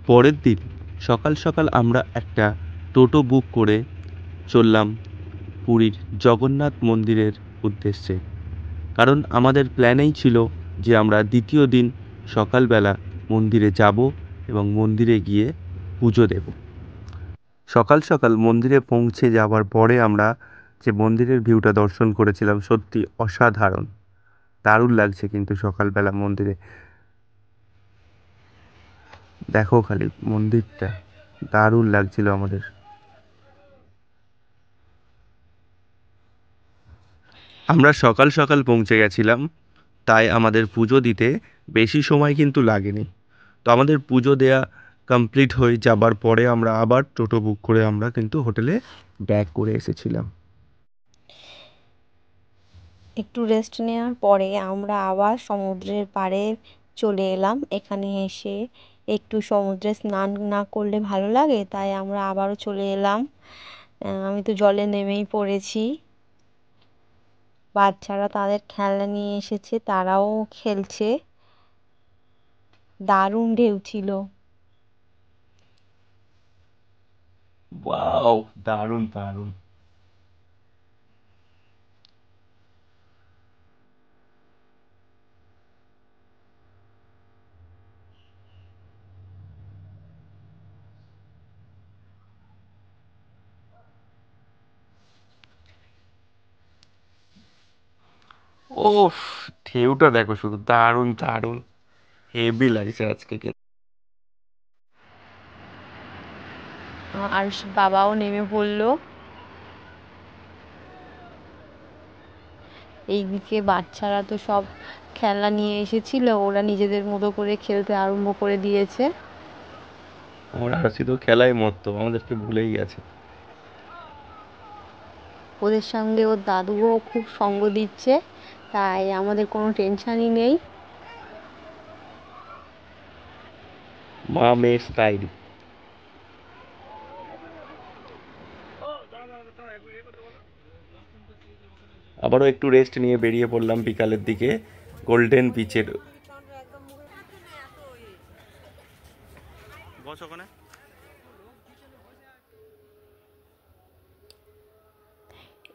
পরের দিন সকাল সকাল আমরা একটা টোটো বুক করে চললাম পুরীর জগন্নাথ মন্দিরের উদ্দেশ্যে। কারণ আমাদের প্ল্যানেই ছিল যে আমরা দ্বিতীয় দিন সকালবেলা মন্দিরে যাব এবং মন্দিরে গিয়ে পুজো দেব। সকাল সকাল মন্দিরে পৌঁছে যাওয়ার পরে আমরা যে মন্দিরের ভিউটা দর্শন করেছিলাম, সত্যি অসাধারণ, দারুণ লাগছে। কিন্তু সকালবেলা মন্দিরে দেখো খালি মন্দিরটা, দারুণ লাগছিল আমাদের। আমরা সকাল সকাল পৌঁছে গেছিলাম, তাই আমাদের পুজো দিতে বেশি সময় কিন্তু লাগেনি। তো আমাদের পুজো দেয়া কমপ্লিট হয়ে যাবার পরে আমরা আবার টোটো বুক করে আমরা কিন্তু হোটেলে ব্যাক করে এসেছিলাম। একটু রেস্ট নেওয়ার পরে আমরা আবার সমুদ্রের পাড়ে চলে এলাম। এখানে এসে একটু সমুদ্রে স্নান না করলে ভালো লাগে, তাই আমরা আবারও চলে এলাম। আমি তো জলে নেমেই পড়েছি। বাচ্চারা তাদের খেলনা নিয়ে এসেছে, তারাও খেলছে। দারুণ ঢেউ ছিল। ওয়াও, দারুণ দারুণ। ওফ, ঢেউটা দেখো শুধু, দারুণ দারুণ, হেভি লাগছে আজকে কিন্তু। আর বাবাও নেমে পড়লো। এইদিকে বাচ্চারা তো সব খেলনা নিয়ে এসেছিল, ওরা নিজেদের মতো করে খেলতে আরম্ভ করে দিয়েছে। ওরা শুধু খেলায় মত্ত, আমাদেরকে ভুলেই গেছে। ওদের সঙ্গে ওর দাদুও খুব সঙ্গ দিচ্ছে, তাই আমাদের কোনো টেনশনই নেই। মা মেয়ে স্টাইল। আবারও একটু রেস্ট নিয়ে বেরিয়ে পড়লাম বিকালের দিকে গোল্ডেন বিচের।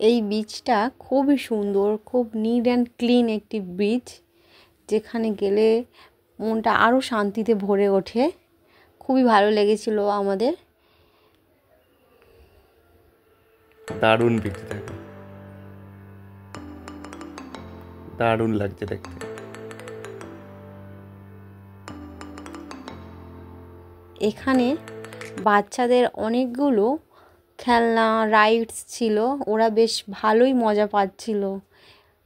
এই বিচটা খুবই সুন্দর, খুব নিট অ্যান্ড ক্লিন একটি বিচ, যেখানে গেলে মনটা আরও শান্তিতে ভরে ওঠে। খুবই ভালো লেগেছিল আমাদের। দারুণ বিচ দেখো, দারুণ লাগছে দেখতে। এখানে বাচ্চাদের অনেকগুলো খেলনা রাইডস ছিল, ওরা বেশ ভালোই মজা পাচ্ছিল।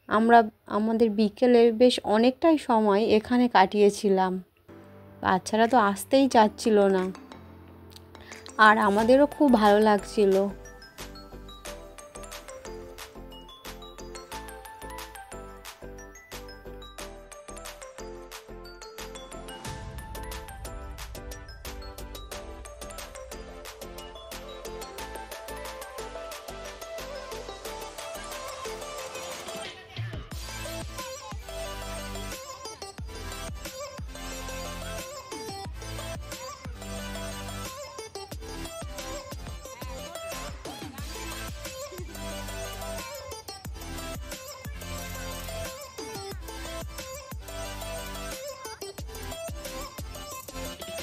আমরা আমাদের বিকেলের বেশ অনেকটাই সময় এখানে কাটিয়েছিলাম। বাচ্চারা তো আসতেই চাচ্ছিল না, আর আমাদেরও খুব ভালো লাগছিল।